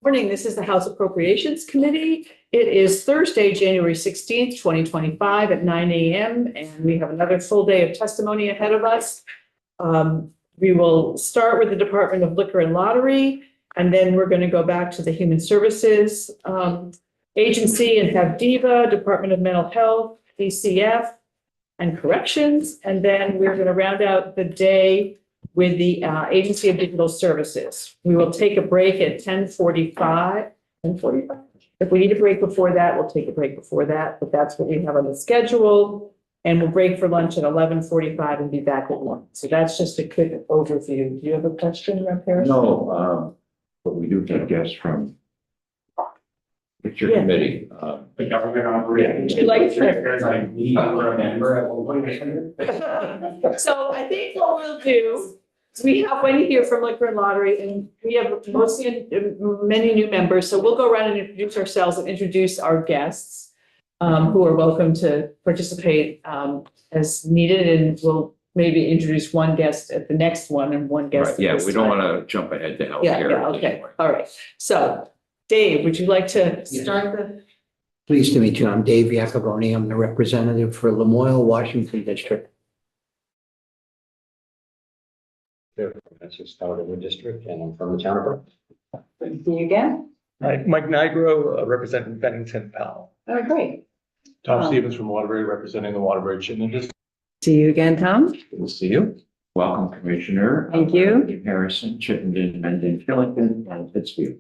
Morning, this is the House Appropriations Committee. It is Thursday, January 16th, 2025 at 9 a.m. and we have another full day of testimony ahead of us. We will start with the Department of Liquor and Lottery, and then we're going to go back to the Human Services Agency and have DEVA, Department of Mental Health, DCF, and Corrections. And then we're going to round out the day with the Agency of Digital Services. We will take a break at 10:45. 10:45. If we need a break before that, we'll take a break before that, but that's what we have on the schedule. And we'll break for lunch at 11:45 and be back at 1. So that's just a quick overview. Do you have a question, Paris? No, but we do get guests from your Yeah. committee. The government operating. Would you like to- Because I need to remember at one point. So I think what we'll do, is we have Wendy here from Liquor and Lottery, and we have many new members. So we'll go around and introduce ourselves and introduce our guests, who are welcome to participate as needed, and we'll maybe introduce one guest at the next one and one guest. Right, yeah, we don't want to jump ahead to healthcare. Yeah, okay, all right. So Dave, would you like to start the? Pleased to meet you. I'm Dave Iacoboni. I'm the representative for Lamoille, Washington District. That's just out of the district, and I'm from the town of Brooklyn. Good to see you again. Hi, Mike Nigro, representing Bennington Powell. Oh, great. Tom Stevens from Waterbury, representing the Waterbury Chittenden District. See you again, Tom. Good to see you. Welcome, Commissioner. Thank you. Harrison, Chittenden, Mendon, Killington, and Pittsfield.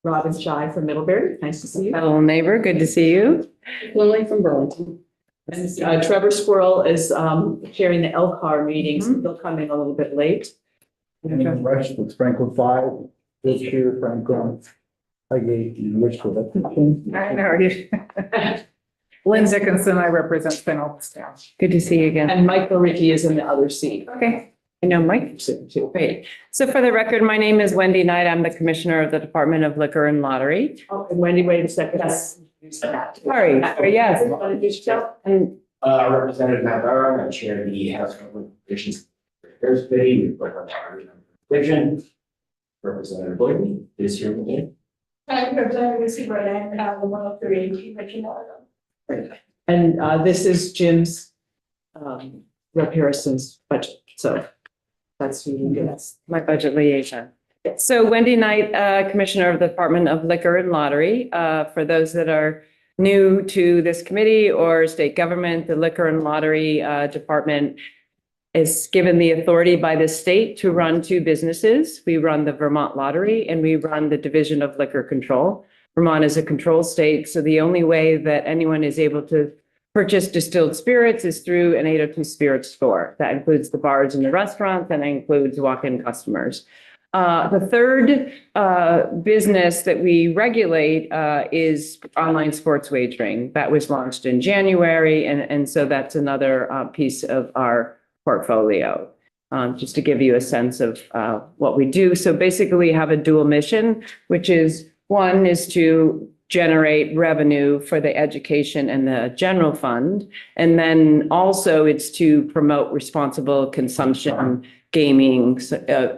Robin Shy from Middlebury. Nice to see you. Hello, neighbor. Good to see you. Lily from Burlington. And Trevor Squirrel is chairing the LCAR meeting, so he'll come in a little bit late. Rush with Franklin 5, this year, Franklin. I gave you wish for that. I know you. Lynn Dickinson, I represent Spinal staff. Good to see you again. And Mike Ricky is in the other seat. Okay. I know Mike. Sitting too. Great. So for the record, my name is Wendy Knight. I'm the Commissioner of the Department of Liquor and Lottery. Oh, and Wendy, wait a second. Yes. Sorry. Sorry, yes. Want to introduce yourself? And Representative Matt Barrow, I chair the House Government Relations Affairs Committee. We work on the vision. Representative Boyd is here with me. I'm representing the superintendent of the 103 And this is Jim's Rep. Harrison's budget. So that's who you guess. my budget liaison. So Wendy Knight, Commissioner of the Department of Liquor and Lottery. For those that are new to this committee or state government, the Liquor and Lottery Department is given the authority by the state to run two businesses. We run the Vermont Lottery and we run the Division of Liquor Control. Vermont is a control state, so the only way that anyone is able to purchase distilled spirits is through an 802 Spirits store. That includes the bars and the restaurants, and includes walk-in customers. The third business that we regulate is online sports wagering. That was launched in January, and so that's another piece of our portfolio. Just to give you a sense of what we do. So basically we have a dual mission, which is one is to generate revenue for the education and the general fund. And then also it's to promote responsible consumption, gaming,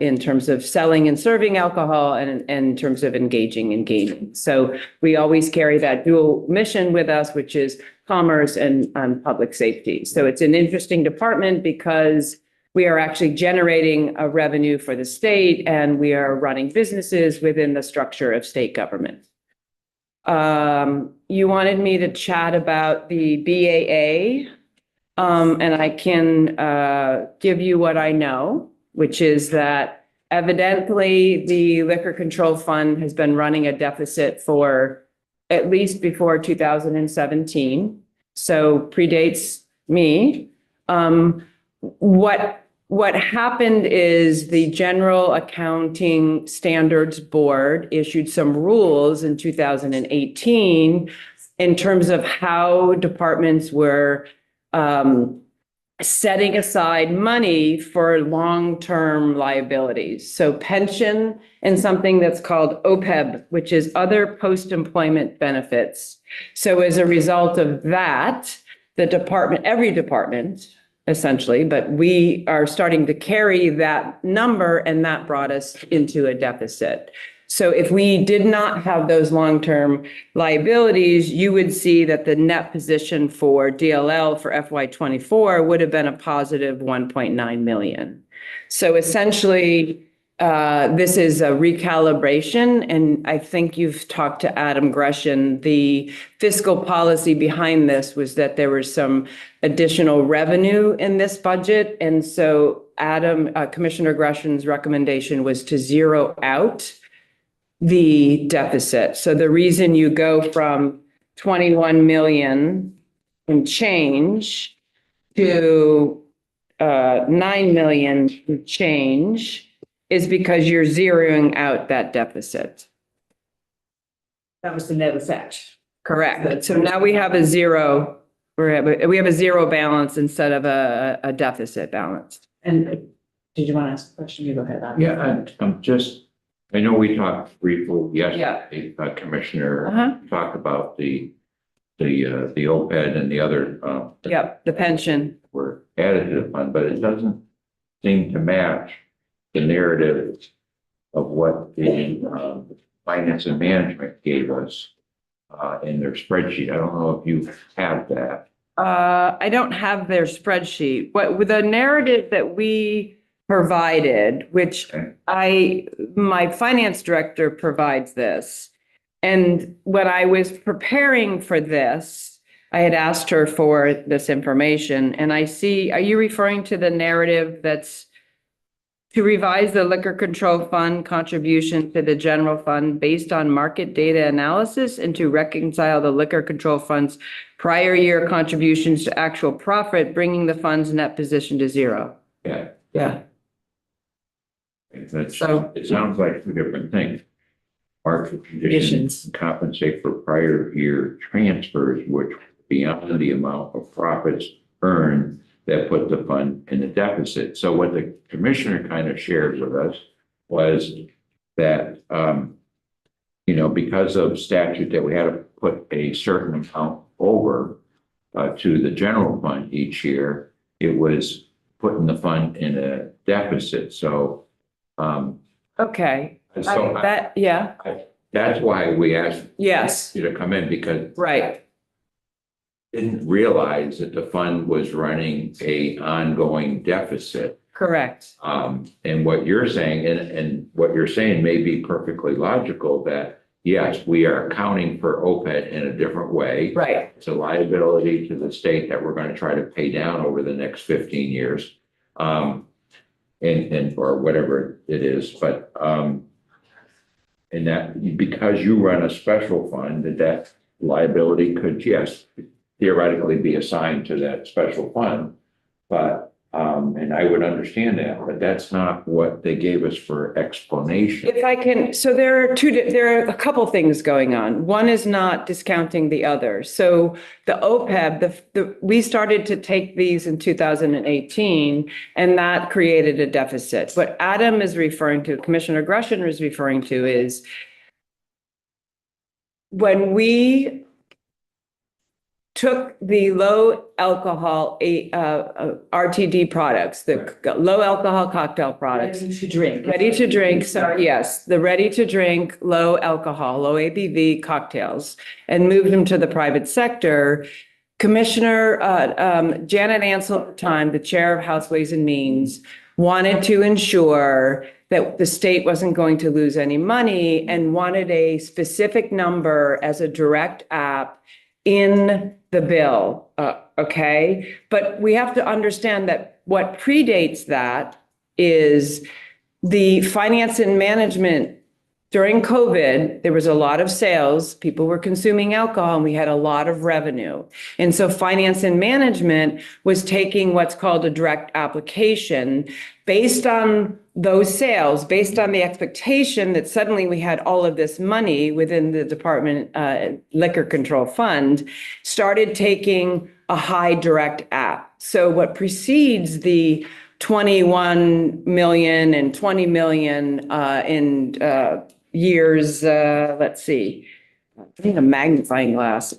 in terms of selling and serving alcohol, and in terms of engaging in gaming. So we always carry that dual mission with us, which is commerce and public safety. So it's an interesting department because we are actually generating a revenue for the state, and we are running businesses within the structure of state government. You wanted me to chat about the BAA, and I can give you what I know, which is that evidently the Liquor Control Fund has been running a deficit for at least before 2017, so predates me. What happened is the General Accounting Standards Board issued some rules in 2018 in terms of how departments were setting aside money for long-term liabilities. So pension and something that's called OPEB, which is other post-employment benefits. So as a result of that, the department, every department, essentially, but we are starting to carry that number, and that brought us into a deficit. So if we did not have those long-term liabilities, you would see that the net position for DLL for FY '24 would have been a positive 1.9 million. So essentially, this is a recalibration, and I think you've talked to Adam Gresham. The fiscal policy behind this was that there was some additional revenue in this budget, and so Commissioner Gresham's recommendation was to zero out the deficit. So the reason you go from 21 million and change to 9 million and change is because you're zeroing out that deficit. That was the net effect. Correct. So now we have a zero, we have a zero balance instead of a deficit balance. And did you want to ask a question? You go ahead. Adam. Yeah, I'm just, I know we talked briefly yesterday, Uh-huh. Commissioner talked about the OPED and the other, Yep, the pension. were added to the fund, but it doesn't seem to match the narrative of what the finance and management gave us in their spreadsheet. I don't know if you have that. I don't have their spreadsheet. What with the narrative that we provided, which my finance director provides this. And when I was preparing for this, I had asked her for this information, and I see, are you referring to the narrative that's to revise the liquor control fund contribution to the general fund based on market data analysis and to reconcile the liquor control fund's prior year contributions to actual profit, bringing the fund's net position to zero? Yeah. Yeah. That's, So- it sounds like two different things. Market conditions Conditions. compensate for prior year transfers, which beyond the amount of profits earned that put the fund in a deficit. So what the commissioner kind of shared with us was that, because of statute that we had to put a certain amount over to the general fund each year, it was putting the fund in a deficit. So, Okay. so Yeah, that's why we asked yes, you to come in, because right. didn't realize that the fund was running a ongoing deficit. Correct. And what you're saying, and what you're saying may be perfectly logical, that yes, we are accounting for OPED in a different way. Right. It's a liability to the state that we're going to try to pay down over the next 15 years. And or whatever it is, but and that because you run a special fund, that liability could, yes, theoretically be assigned to that special fund, but and I would understand that, but that's not what they gave us for explanation. If I can, so there are a couple things going on. One is not discounting the other. So the OPEB, we started to take these in 2018, and that created a deficit. What Adam is referring to, Commissioner Gresham is referring to, is when we took the low alcohol RTD products, the low alcohol cocktail products. Ready to drink. Ready to drink, sorry, yes, the ready to drink, low alcohol, low ABV cocktails, and moved them to the private sector. Commissioner Janet Ansel at the time, the chair of House Ways and Means, wanted to ensure that the state wasn't going to lose any money and wanted a specific number as a direct app in the bill, okay? But we have to understand that what predates that is the finance and management. During COVID, there was a lot of sales, people were consuming alcohol, and we had a lot of revenue. And so finance and management was taking what's called a direct application based on those sales, based on the expectation that suddenly we had all of this money within the department liquor control fund, started taking a high direct app. So what precedes the 21 million and 20 million in years, let's see, I need a magnifying glass.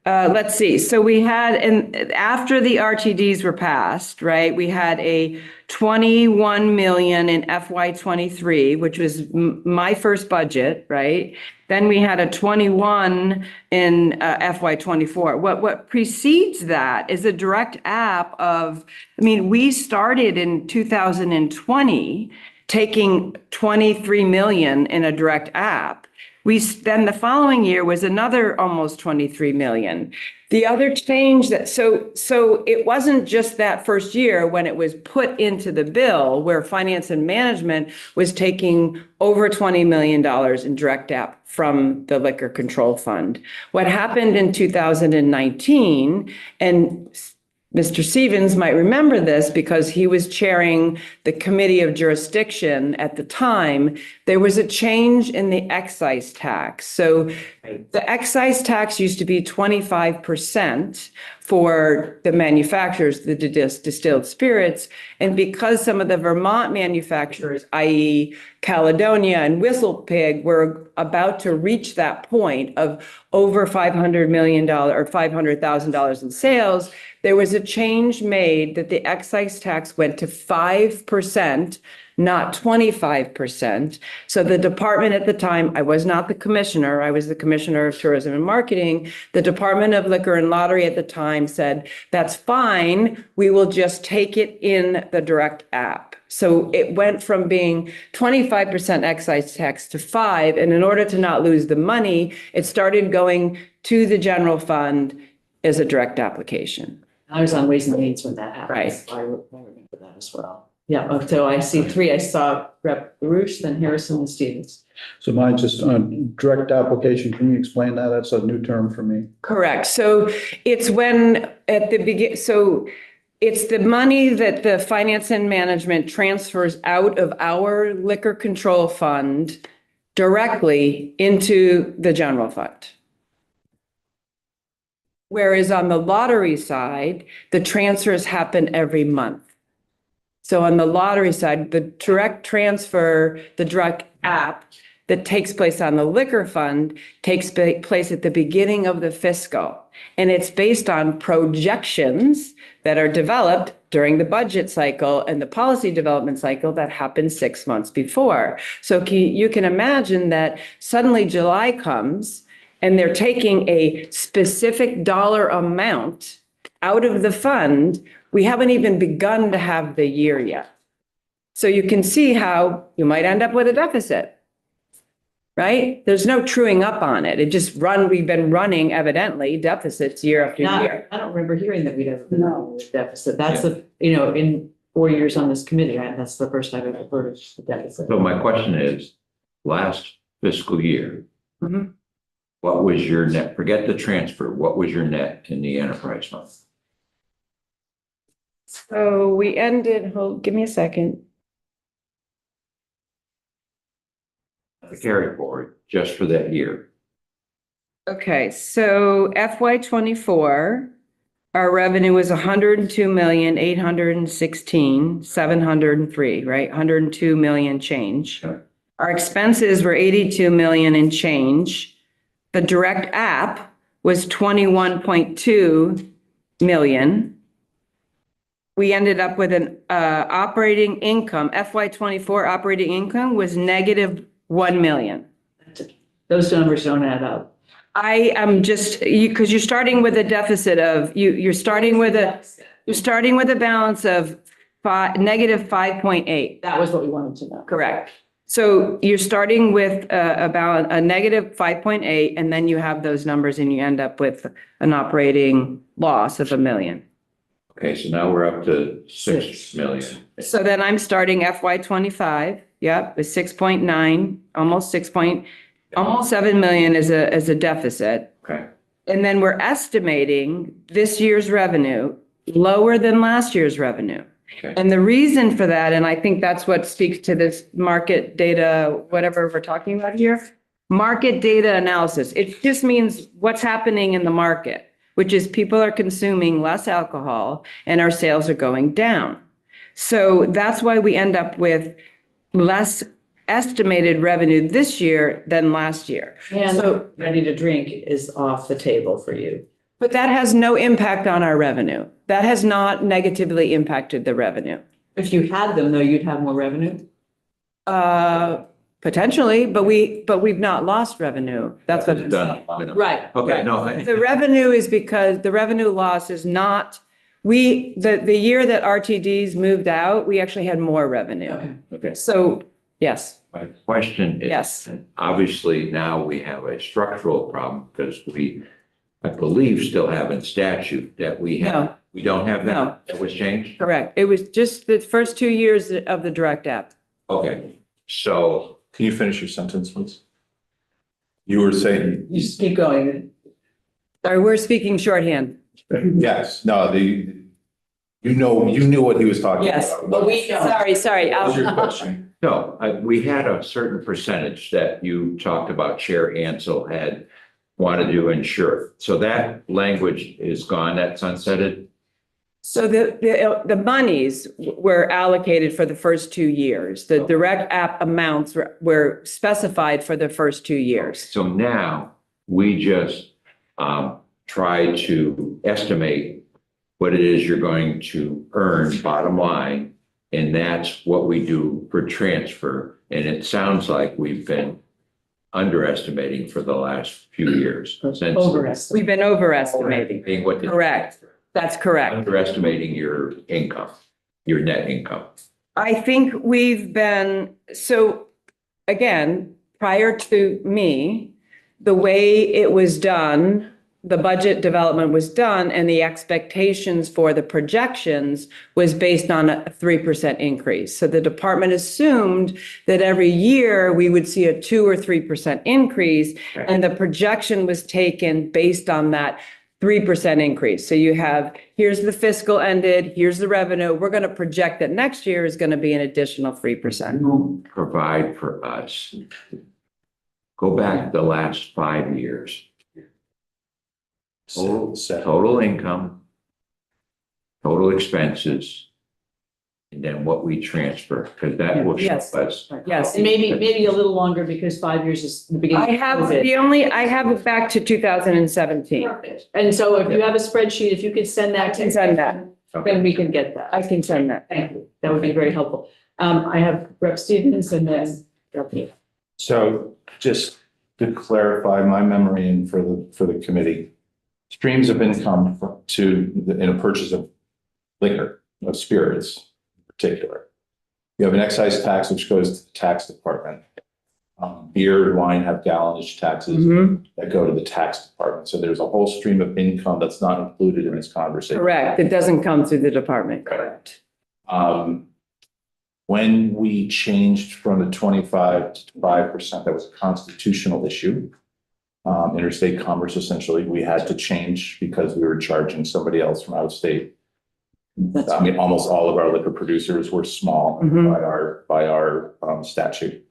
Let's see. So we had, and after the RTDs were passed, right, we had a 21 million in FY '23, which was my first budget, right? Then we had a 21 in FY '24. What precedes that is a direct app of, I mean, we started in 2020 taking 23 million in a direct app. Then the following year was another almost 23 million. The other change that, so it wasn't just that first year when it was put into the bill where finance and management was taking over $20 million in direct app from the Liquor Control Fund. What happened in 2019, and Mr. Stevens might remember this because he was chairing the Committee of Jurisdiction at the time, there was a change in the excise tax. So the excise tax used to be 25% for the manufacturers, the distilled spirits. And because some of the Vermont manufacturers, i.e. Caledonia and Whistle Pig, were about to reach that point of over $500 million or $500,000 in sales, there was a change made that the excise tax went to 5%, not 25%. So the department at the time, I was not the commissioner, I was the commissioner of tourism and marketing. The Department of Liquor and Lottery at the time said, that's fine, we will just take it in the direct app. So it went from being 25% excise tax to 5%. And in order to not lose the money, it started going to the general fund as a direct application. I was on Ways and Means when that happened. Right. I remember that as well. Yeah, so I see three. I saw Rep. Baruch, then Harrison and Stevens. So mine's just on direct application. Can you explain that? That's a new term for me. Correct. So it's when at the begin, so it's the money that the finance and management transfers out of our liquor control fund directly into the general fund. Whereas on the lottery side, the transfers happen every month. So on the lottery side, the direct transfer, the direct app that takes place on the liquor fund takes place at the beginning of the fiscal. And it's based on projections that are developed during the budget cycle and the policy development cycle that happened 6 months before. So you can imagine that suddenly July comes and they're taking a specific dollar amount out of the fund. We haven't even begun to have the year yet. So you can see how you might end up with a deficit, right? There's no truing up on it. We've been running evidently deficits year after year. I don't remember hearing that we'd ever been on a deficit. That's in 4 years on this committee, that's the first I've ever heard of the deficit. So my question is, last fiscal year, Mhm. what was your net? Forget the transfer. What was your net in the enterprise fund? So we ended, give me a second. The carry forward just for that year. Okay, so FY '24, our revenue was 102,816,703, right? 102 million change. Sure. Our expenses were 82 million and change. The direct app was 21.2 million. We ended up with an operating income, FY '24 operating income was negative 1 million. Those numbers don't add up. I am just, because you're starting with a deficit of, you're starting with a balance of negative 5.8. That was what we wanted to know. Correct. So you're starting with a negative 5.8, and then you have those numbers and you end up with an operating loss of $1 million. Okay, so now we're up to 6 million. So then I'm starting FY '25, yep, with 6.9, almost 7 million as a deficit. Okay, And then we're estimating this year's revenue lower than last year's revenue. okay. And the reason for that, and I think that's what speaks to this market data, whatever we're talking about here, market data analysis. It just means what's happening in the market, which is people are consuming less alcohol and our sales are going down. So that's why we end up with less estimated revenue this year than last year. And ready to drink is off the table for you. But that has no impact on our revenue. That has not negatively impacted the revenue. If you had them, though, you'd have more revenue. Potentially, but we've not lost revenue. That's what. Done. Right. Okay, no, The revenue is because the revenue loss is not, the year that RTDs moved out, we actually had more revenue. okay. So, yes, My question is. yes. Obviously, now we have a structural problem because I believe, still have in statute that we have. No. We don't have No. that? That was changed? Correct. It was just the first 2 years of the direct app. Okay, so Can you finish your sentence, please? You were saying, You just keep going. Sorry, we're speaking shorthand. yes, no, you knew what he was talking about. Yes, but we don't. Sorry. What was your question? no, we had a certain percentage that you talked about, Chair Ansel had wanted to insure. So that language is gone, that sunsetted? So the monies were allocated for the first 2 years. The direct app amounts were specified for the first 2 years. So now we just try to estimate what it is you're going to earn bottom line. And that's what we do for transfer. And it sounds like we've been underestimating for the last few years. We've been overestimating. Being what the- Correct. That's correct. Underestimating your income, your net income. I think we've been, so again, prior to me, the way it was done, the budget development was done and the expectations for the projections was based on a 3% increase. So the department assumed that every year we would see a 2 or 3% increase, and the projection was taken based on that 3% increase. So you have, here's the fiscal ended, here's the revenue. We're going to project that next year is going to be an additional 3%. You provide for us. Go back the last 5 years. Total income, total expenses, and then what we transfer, because that will show Yes. us. Yes. And maybe a little longer because 5 years is the beginning. I have I have it back to 2017. Perfect. And so if you have a spreadsheet, if you could send that. I can send that. Then we can get that. I can send that. Thank you. That would be very helpful. I have Rep. Stevens and then. So just to clarify my memory and for the committee, streams of income in a purchase of liquor, of spirits in particular. You have an excise tax, which goes to the tax department. Beer and wine have gallonage taxes that go to the tax department. So there's a whole stream of income that's not included in this conversation. Correct. It doesn't come through the department. Correct. When we changed from the 25 to 5%, that was a constitutional issue. Interstate commerce, essentially, we had to change because we were charging somebody else from out of state. I mean, almost all of our liquor producers were small by our statute.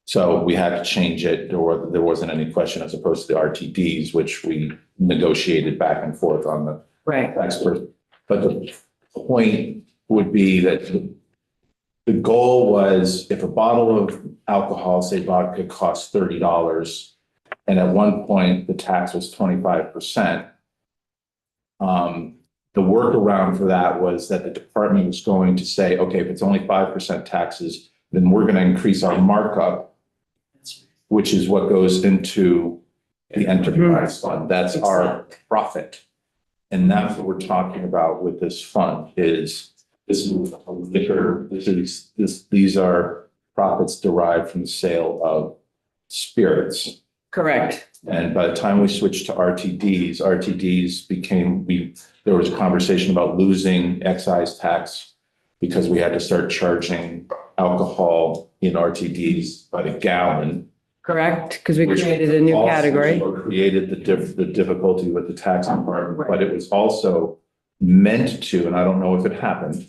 So we had to change it. There wasn't any question as opposed to the RTDs, which we negotiated back and forth on the Right. expert. But the point would be that the goal was if a bottle of alcohol, say vodka, costs $30, and at one point the tax was 25%. The workaround for that was that the department was going to say, okay, if it's only 5% taxes, then we're going to increase our markup, which is what goes into the enterprise fund. That's our profit. And that's what we're talking about with this fund is this is liquor. These are profits derived from the sale of spirits. Correct. And by the time we switched to RTDs became, there was a conversation about losing excise tax because we had to start charging alcohol in RTDs by the gallon. Correct. Because we which created a new also category. Created the difficulty with the tax department, but it was also meant to, and I don't know if it happened,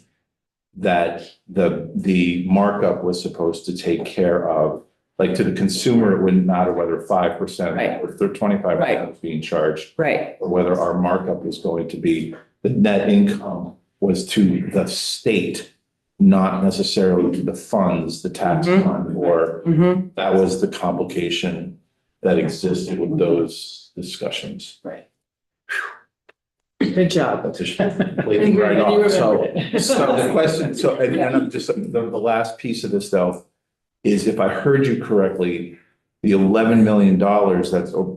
that the markup was supposed to take care of, like to the consumer, it wouldn't matter whether 5% Right. or 25% was being charged, Right. or whether our markup was going to be the net income was to the state, not necessarily to the funds, the tax fund, or that was the complication that existed with those discussions. Right. Good job. Leading right And you off. So, remembered it. so the question, so, and I'm just, the last piece of this though, is if I heard you correctly, the $11 million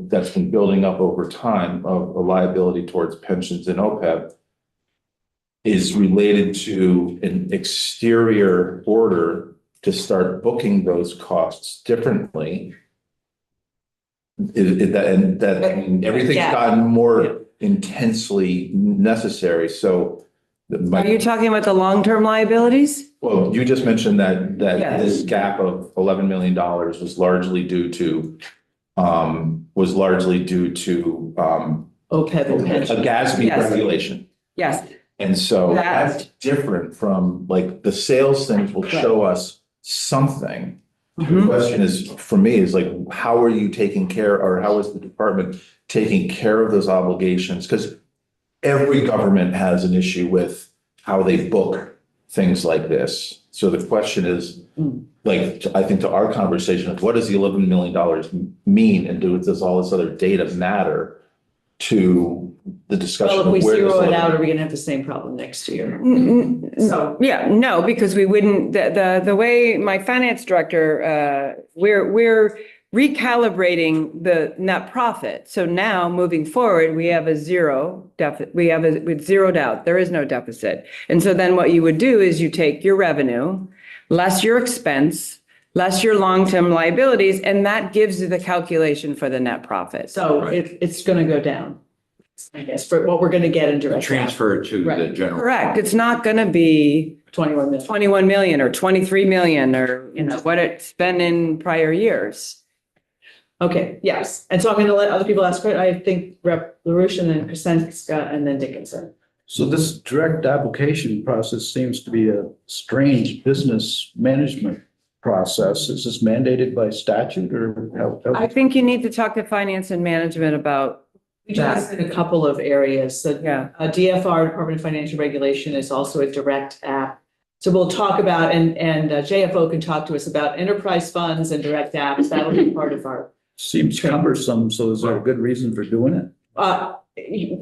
that's been building up over time of a liability towards pensions and OPEB is related to an exterior order to start booking those costs differently. I mean, everything's Yeah. gotten Yeah. more intensely necessary, so. Are you talking about the long-term liabilities? Well, you just mentioned that Yes. this gap of $11 million was largely due to OPEB and a pension. GASB Yes. regulation. Yes, And so That- that's different from, like, the sales things will show us something. The Mhm. question is, for me, is like, how are you taking care, or how is the department taking care of those obligations? Because every government has an issue with how they book things like this. So the question is, like, I think to our conversation, of what does the $11 million mean? And does all this other data matter to the discussion Well, of if we where this zero it 11 out, are we gonna have the same problem next year? So, yeah, no, because we wouldn't, the way my finance director, we're recalibrating the net profit. So now moving forward, we have a zero deficit, with zeroed out, there is no deficit. And so then what you would do is you take your revenue, less your expense, less your long-term liabilities, and that gives you the calculation for the net profit. So it's gonna go down, I guess, for what we're gonna get in direct. Transfer to the Right. general. Correct, it's not gonna be 21 million. 21 million or 23 million or, you know, what it's been in prior years. Okay, yes. And so I'm gonna let other people ask, I think Rep. LaRouche and then Krasinska and then Dickinson. So this direct application process seems to be a strange business management process. Is this mandated by statute or how? I think you need to talk to finance and management about, We do this in a couple of areas. So yeah. DFR, Department of Financial Regulation, is also a direct app. So we'll talk about, and JFO can talk to us about enterprise funds and direct apps. That'll be part of our, Seems cumbersome, so is there a good reason for doing it?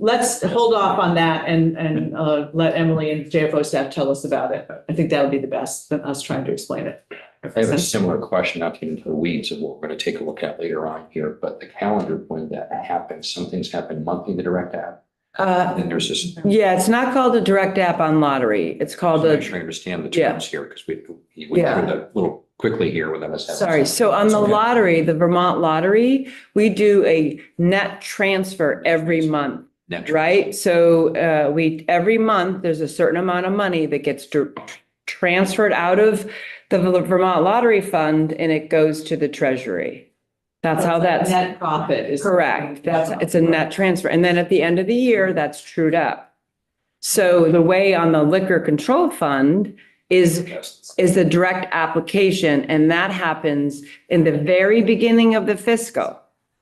let's hold off on that and let Emily and JFO staff tell us about it. I think that would be the best than us trying to explain it. I have a similar question, not getting into the weeds of what we're going to take a look at later on here, but the calendar, when that happens, some things happen monthly in the direct app. And there's this, Yeah, it's not called a direct app on lottery. It's called I'm a, sure I understand the Yeah. terms here because we went Yeah. through that a little quickly here with us. sorry. So on the lottery, the Vermont lottery, we do a net transfer every month. Right? So every month, there's a certain amount of money that gets transferred out of the Vermont Lottery Fund and it goes to the treasury. That's how that's Net profit is. correct. It's a net transfer. And then at the end of the year, that's trued up. So the way on the Liquor Control Fund is the direct application, and that happens in the very beginning of the fiscal,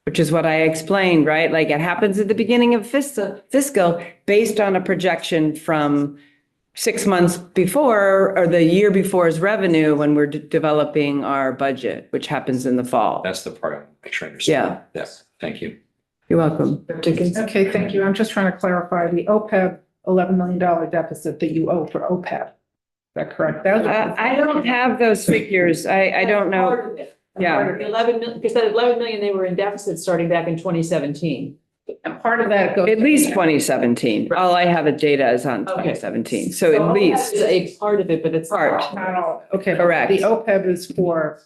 which is what I explained, right? Like it happens at the beginning of fiscal based on a projection from 6 months before or the year before's revenue when we're developing our budget, which happens in the fall. That's the part I'm make sure I understand. Yeah. Yes, thank you. You're welcome. Okay, thank you. I'm just trying to clarify the OPEB $11 million deficit that you owe for OPEB. Is that correct? I don't have those figures. I don't know. Part of it. Yeah. 11 million, because that 11 million, they were in deficit starting back in 2017. And part of that goes. At least 2017. All I have of data is on Okay. 2017. So at least. Is a part of it, but it's. Part. Not all, okay. but Correct. The OPEB is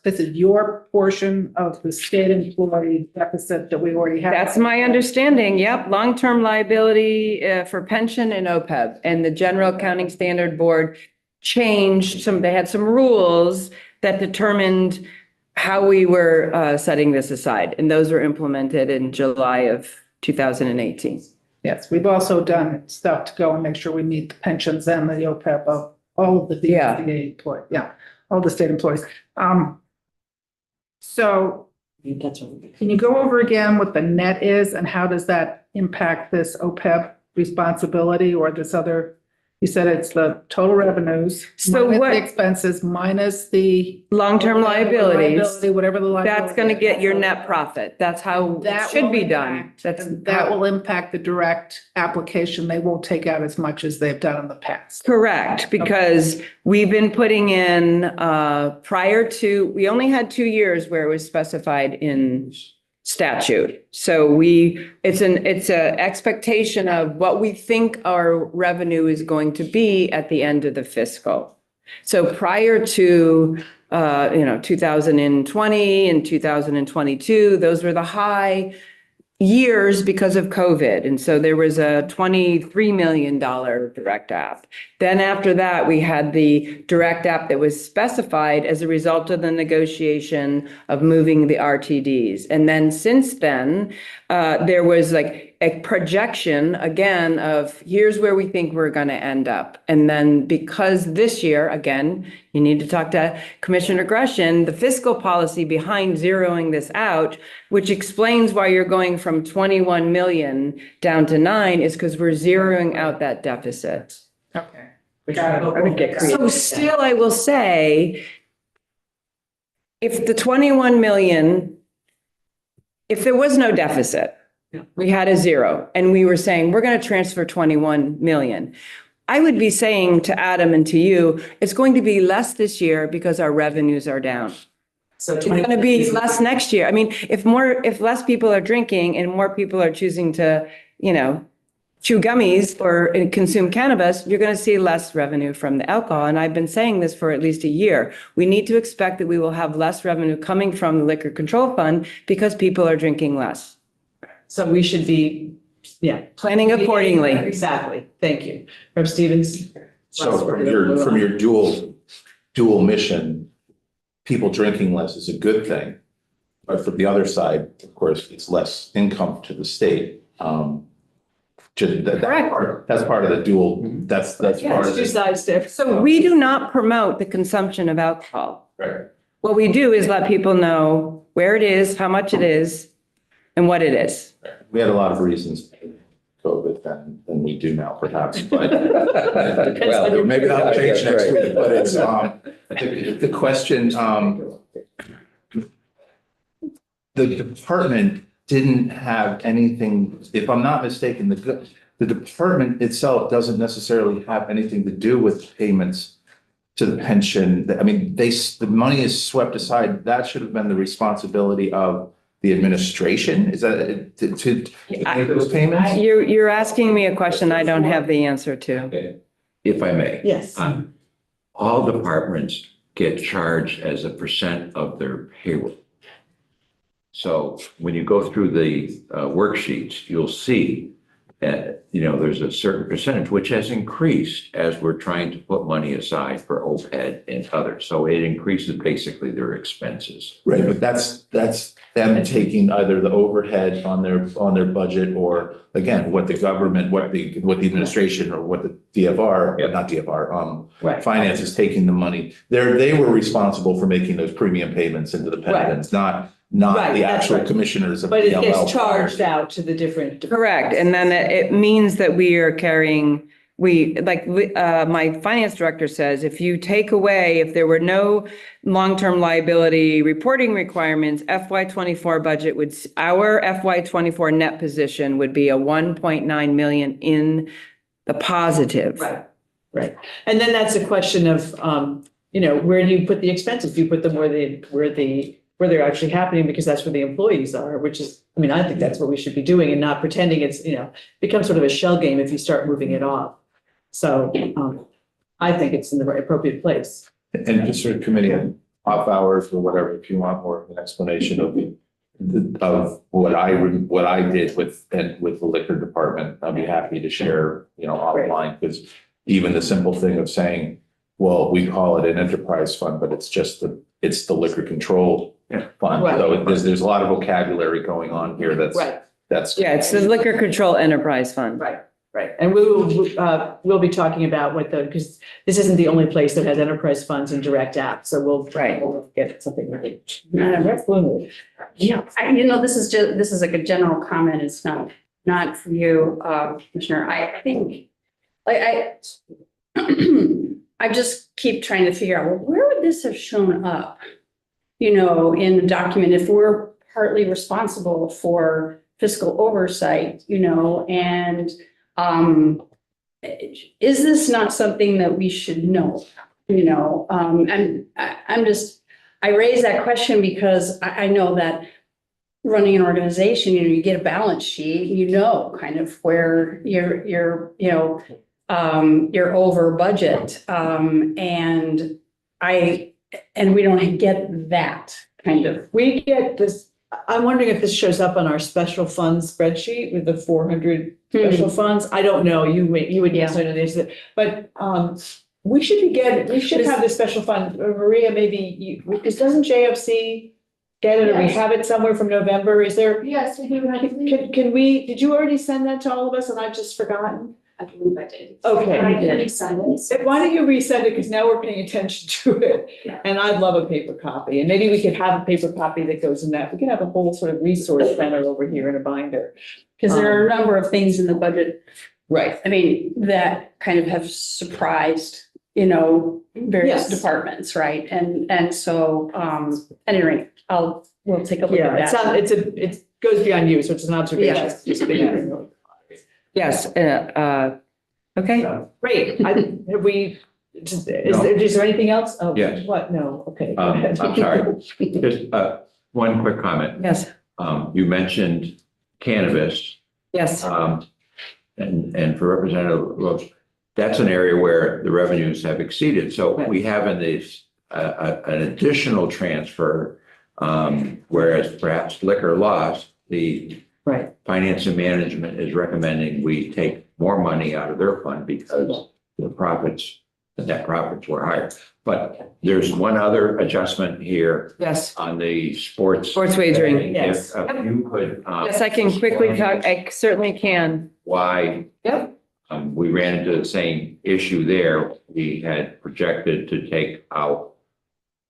this is your portion of the state employee deficit that we already have. That's my understanding. Yep. Long-term liability for pension and OPEB. And the General Accounting Standard Board changed they had some rules that determined how we were setting this aside. And those were implemented in July of 2018. Yes, we've also done stuff to go and make sure we meet the pensions and the OPEB of all of the Yeah. VA employees. Yeah, all the state employees. So That's what. can you go over again what the net is and how does that impact this OPEB responsibility or these You said it's the total revenues. So minus what- the expenses minus the. Long-term liabilities, Whatever the liability. that's going to get your is. net profit. That's how it That should will be done. impact- That's That will impact the direct application. They won't take out as much as they've done in the past. correct, because we've been putting in, prior to, we only had 2 years where it was specified in statute. So it's a expectation of what we think our revenue is going to be at the end of the fiscal. So prior to, 2020 and 2022, those were the high years because of COVID. And so there was a $23 million direct app. Then after that, we had the direct app that was specified as a result of the negotiation of moving the RTDs. And then since then, there was like a projection again of here's where we think we're going to end up. And then because this year, again, you need to talk to Commissioner Gresham, the fiscal policy behind zeroing this out, which explains why you're going from 21 million down to 9 is because we're zeroing out that deficit. Okay. So still, I will say, if the 21 million, if there was no deficit, we had a zero, and we were saying, we're going to transfer 21 million. I would be saying to Adam and to you, it's going to be less this year because our revenues are down. So It's going to be less next year. I mean, if less people are drinking and more people are choosing to, chew gummies or consume cannabis, you're going to see less revenue from the alcohol. And I've been saying this for at least a year. We need to expect that we will have less revenue coming from the Liquor Control Fund because people are drinking less. So we should be, Planning accordingly. Exactly. Thank you. Rep. Stevens? So from your dual mission, people drinking less is a good thing. But from the other side, of course, it's less income to the state. Correct. That's part of the dual, that's part Yes, of two it. sides to. So we do not promote the consumption of alcohol. Right. What we do is let people know where it is, how much it is, and what it is. We had a lot of reasons for COVID than we do now, perhaps, but Well, maybe that'll change that's next right. week. But it's, the question, the department didn't have anything, if I'm not mistaken, the department itself doesn't necessarily have anything to do with payments to the pension. I mean, the money is swept aside. That should have been the responsibility of the administration. Is that to make those payments? You're asking me a question I don't have the answer to. Okay. If I may. Yes. All departments get charged as a percent of their payroll. So when you go through the worksheets, you'll see that, there's a certain percentage which has increased as we're trying to put money aside for OPED and others. So it increases basically their expenses. Right, but that's them taking either the overhead on their budget, or again, what the government, what the administration, or what the DFR, not DFR, Right. finance is taking the money. They were responsible for making those premium payments into the pensions, not Right, the that's actual right. commissioners of But it PLL. gets charged out to the different. Correct. And then it means that we are carrying, my finance director says, if there were no long-term liability reporting requirements, FY24 budget our FY24 net position would be a 1.9 million in the positive. Right. And then that's a question of, where do you put the expenses? Do you put them where they're actually happening, because that's where the employees are, which is, I think that's what we should be doing and not pretending it's, becomes sort of a shell game if you start moving it off. So I think it's in the right appropriate place. And just sort of committee off hours or whatever, if you want more of an explanation of what I did with the liquor department, I'd be happy to share, offline, because even the simple thing of saying, well, we call it an enterprise fund, but it's the liquor control fund. Right. So there's a lot of vocabulary going on here that's. It's the Liquor Control Enterprise Fund. Right. And we'll be talking about because this isn't the only place that has enterprise funds and direct apps. So we'll get something ready. Yeah, this is like a general comment. It's not for you, Commissioner. I think, I just keep trying to figure out, well, where would this have shown up? You know, in the document, if we're partly responsible for fiscal oversight, you know, and is this not something that we should know? You know, I raise that question because I know that running an organization, you know, you get a balance sheet, you know, kind of where you're you're over budget. And we don't get that kind of. We get this, I'm wondering if this shows up on our special funds spreadsheet with the 400 special funds. I don't know, you would Yeah. answer this, but we should have this special fund. Maria, maybe because doesn't JFC get it, or we Yes. have it somewhere from November? Is there, Yes, we do. can we, did you already send that to all of us and I've just forgotten? I believe I did. Okay. I did sign it. Why don't you resend it, because now we're paying attention to it. Yeah. And I'd love a paper copy, and maybe we could have a paper copy that goes in that. We can have a whole sort of resource center over here in a binder. Because there are a number of things in the budget, Right. I mean, that kind of have surprised, you know, various Yes. departments, right? And so, anyway, we'll take a look Yeah, at that. it goes beyond you, so it's an observation. Yes. Just being- Yes, okay. Great. Have we, is there anything else? Oh, Yes. what? No, okay. I'm sorry. Just one quick comment. Yes, You mentioned cannabis, yes, and for Representative Rose, that's an area where the revenues have exceeded. So we have in this an additional transfer, whereas perhaps liquor lost, the Right. Finance and Management is recommending we take more money out of their fund because the net profits were higher. But there's one other adjustment here yes. on the sports. Sports wagering, yes. If you could. Yes, I can quickly talk, I certainly can. Why Yep. we ran into the same issue there. We had projected to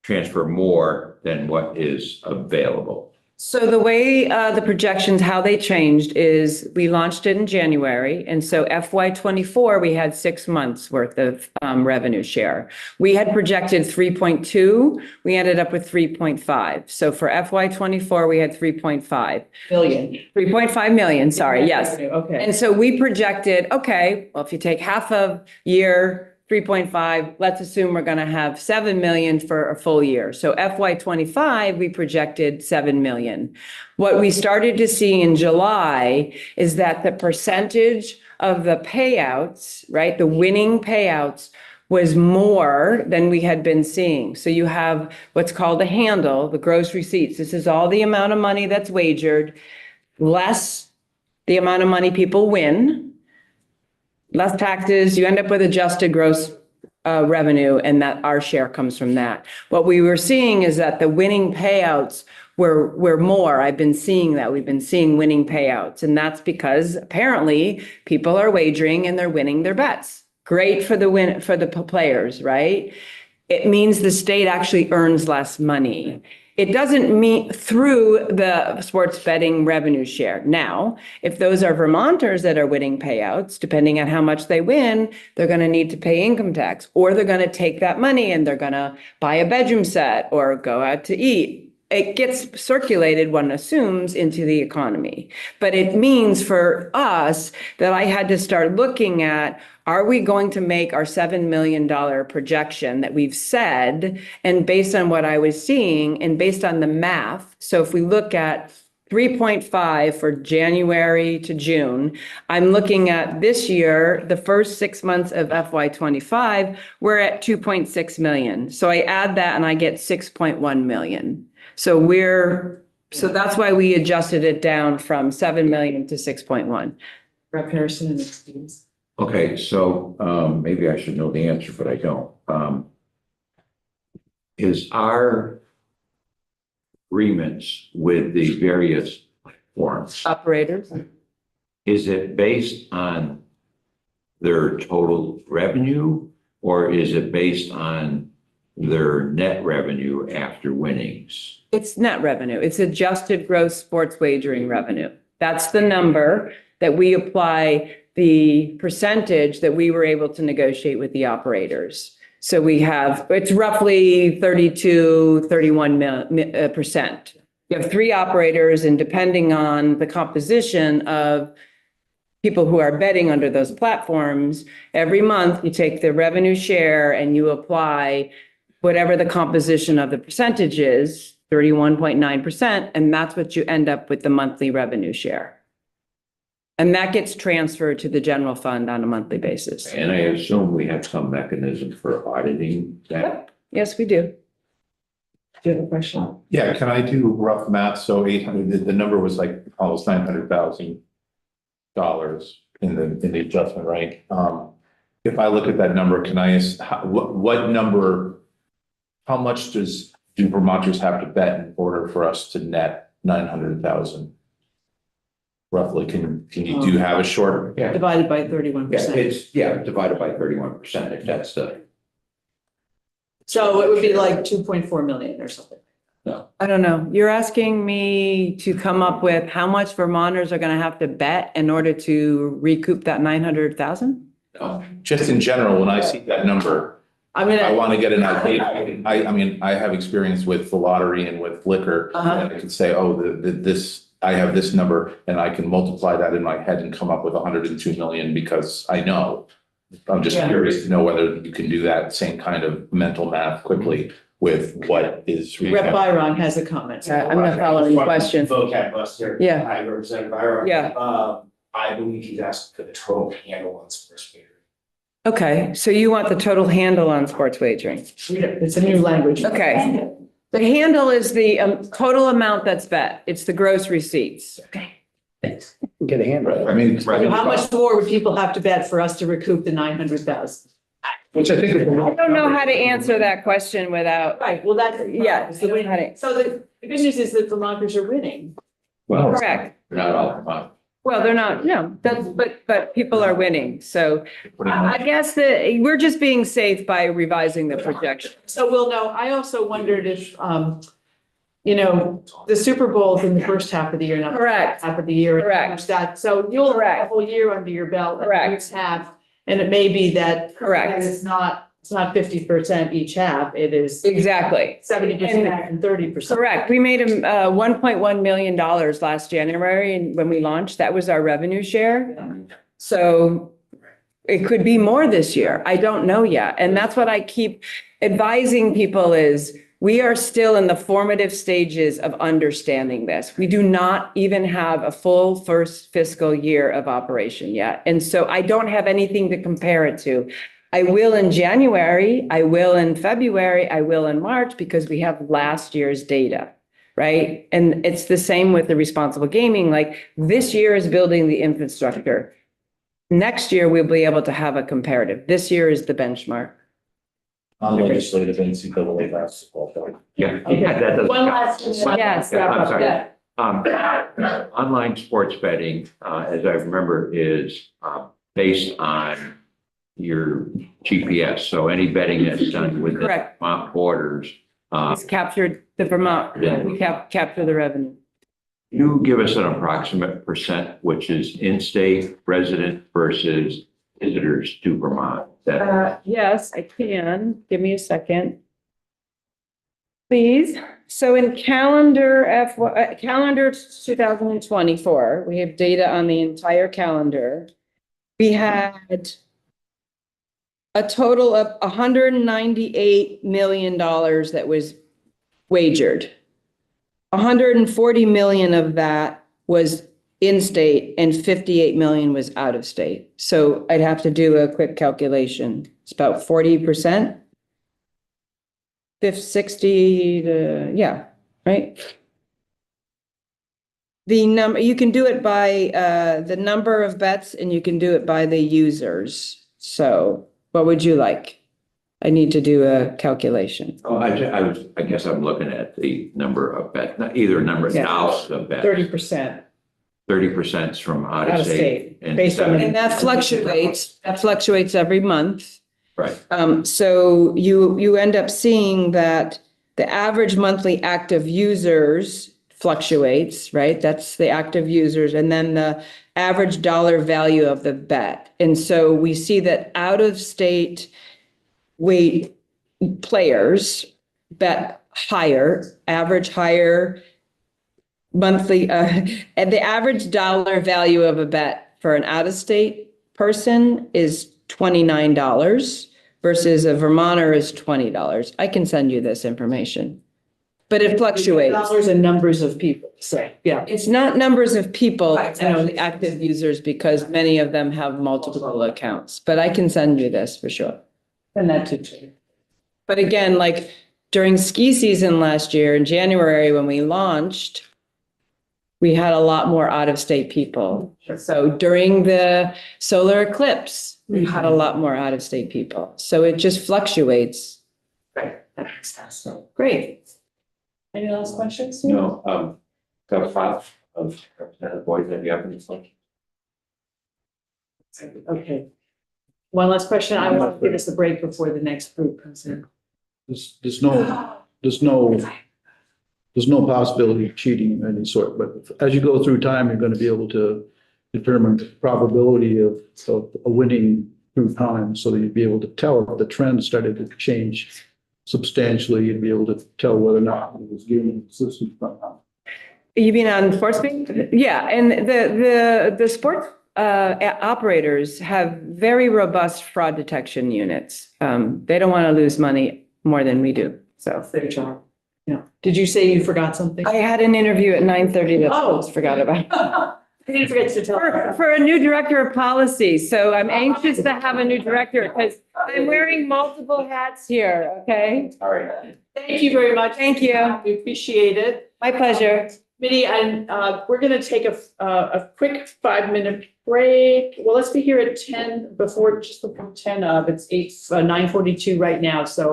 transfer more than what is available. So the way the projections, how they changed is we launched it in January. And so FY '24, we had 6 months worth of revenue share. We had projected 3.2, we ended up with 3.5. So for FY '24, we had 3.5. Million. 3.5 million, sorry, yes. Okay. And so we projected, okay, well, if you take half of year 3.5, let's assume we're going to have 7 million for a full year. So FY '25, we projected 7 million. What we started to see in July is that the percentage of the payouts, right, the winning payouts was more than we had been seeing. So you have what's called a handle, the gross receipts. This is all the amount of money that's wagered, less the amount of money people win, less taxes, you end up with adjusted gross revenue, and that our share comes from that. What we were seeing is that the winning payouts were more. I've been seeing that. We've been seeing winning payouts, and that's because apparently people are wagering and they're winning their bets. Great for the players, right? It means the state actually earns less money. It doesn't mean through the sports betting revenue share. Now, if those are Vermonters that are winning payouts, depending on how much they win, they're going to need to pay income tax, or they're going to take that money and they're going to buy a bedroom set or go out to eat. It gets circulated, one assumes, into the economy. But it means for us that I had to start looking at, are we going to make our $7 million projection that we've said? And based on what I was seeing and based on the math, so if we look at 3.5 for January to June, I'm looking at this year, the first 6 months of FY '25, we're at 2.6 million. So I add that and I get 6.1 million. So that's why we adjusted it down from 7 million to 6.1. Rep. Harrison and Stevens. Okay, so maybe I should know the answer, but I don't. Is our agreements with the various forums, Operators? is it based on their total revenue, or is it based on their net revenue after winnings? It's net revenue. It's adjusted gross sports wagering revenue. That's the number that we apply the percentage that we were able to negotiate with the operators. So we have, it's roughly 31%. You have 3 operators, and depending on the composition of people who are betting under those platforms, every month you take the revenue share and you apply whatever the composition of the percentage is, 31.9%, and that's what you end up with the monthly revenue share. And that gets transferred to the general fund on a monthly basis. And I assume we have some mechanism for auditing that. Yes, we do. Do you have a question? Yeah, can I do rough math? So 800, the number was like almost $900,000 in the adjustment, right? If I look at that number, can I, what number, how much do Vermonters have to bet in order for us to net 900,000? Roughly, can you have a short? Yeah, Divided by yeah, 31%. it's, divided by 31%, if that's the, So it would be like 2.4 million or something. I don't know. You're asking me to come up with how much Vermonters are going to have to bet in order to recoup that 900,000? no. Just in general, when I see that number, I mean, I want to get an idea. I mean, I have experience with the lottery and with liquor. Uh-huh. And I can say, oh, I have this number, and I can multiply that in my head and come up with 102 million because I know. I'm just Yeah. curious to know whether you can do that same kind of mental math quickly with what is. Rep Byron has a comment. I'm not following the question. Vocab buster. Yeah. Hi, Representative Byron. Yeah. I believe he's asked for the total handle on sports wagering. Okay, so you want the total handle on sports wagering? It's a new language. Okay. The handle is the total amount that's bet. It's the gross receipts. Get a hand right. I mean, So how much more would people have to bet for us to recoup the 900,000? Which I think is. I don't know how to answer that question without, Right, well, that's. yeah. I don't know how to- So the good news is that Vermonters are winning. Well, Correct. not all of them. Well, they're not, no, that's, but people are winning. So I guess that we're just being safe by revising the projection. So we'll know. I also wondered if, the Super Bowl's in the first half of the year, not the Correct. half of the year. Correct. That, so you'll have a Correct. whole year under your belt. Correct. Each half, and it may be that. Correct. that it's not 50% each half. It is Exactly. 70% and 30%. Correct. We made $1.1 million last January, and when we launched, that was our revenue share. So it could be more this year. I don't know yet. And that's what I keep advising people is we are still in the formative stages of understanding this. We do not even have a full first fiscal year of operation yet. And so I don't have anything to compare it to. I will in January, I will in February, I will in March, because we have last year's data, right? And it's the same with the responsible gaming. Like this year is building the infrastructure. Next year, we'll be able to have a comparative. This year is the benchmark. On legislative NCAA basketball. Yeah. Okay. That doesn't. One last. Yes. I'm sorry. Yeah. Online sports betting, as I remember, is based on your GPS. So any betting that's done within Correct. Vermont borders. It's captured the Vermont, we capture the revenue. You give us an approximate percent, which is in-state resident versus visitors to Vermont. That Yes, I can. Give me a second. Please. So in calendar 2024, we have data on the entire calendar. We had a total of $198 million that was wagered. 140 million of that was in-state and 58 million was out of state. So I'd have to do a quick calculation. It's about 40%. 60 to, yeah, right? The number, you can do it by the number of bets and you can do it by the users. So what would you like? I need to do a calculation. I guess I'm looking at the number of bets, not either number of Yeah. thousands of bets. 30%. 30% from out Out of of state. state, based on- And that fluctuates every month. Right. So you end up seeing that the average monthly active users fluctuates, right? That's the active users. And then the average dollar value of the bet. And so we see that out-of-state weight players bet higher, average higher monthly, and the average dollar value of a bet for an out-of-state person is $29 versus a Vermonter is $20. I can send you this information. But it fluctuates. Dollars and numbers of people, so, yeah. It's not numbers of people, the active users, because many of them have multiple accounts, but I can send you this for sure. And that too. But again, like during ski season last year in January, when we launched, we had a lot more out-of-state people. So during the solar eclipse, we had a lot more out-of-state people. So it just fluctuates. Right, that makes sense. Great. Any last questions? No, got a file of Representative Boyd, have you have any questions? Okay. One last question. I want to give us a break before the next group comes in. There's no possibility of cheating of any sort, but as you go through time, you're going to be able to determine the probability of a winning through time, so that you'd be able to tell if the trend started to change substantially. You'd be able to tell whether or not it was gaining assistance somehow. You mean on sportsbook? Yeah, and the sports operators have very robust fraud detection units. They don't want to lose money more than we do, so. That's their job. Yeah. Did you say you forgot something? I had an interview at 9:30 that I Oh. almost forgot about. I didn't forget to tell. For a new director of policy, so I'm anxious to have a new director because I'm wearing multiple hats here, okay? All right. Thank you very much. Thank you. We appreciate it. My pleasure. Committee, and we're going to take a quick 5-minute break. Well, let's be here at 10 before 10 of, it's 9:42 right now. So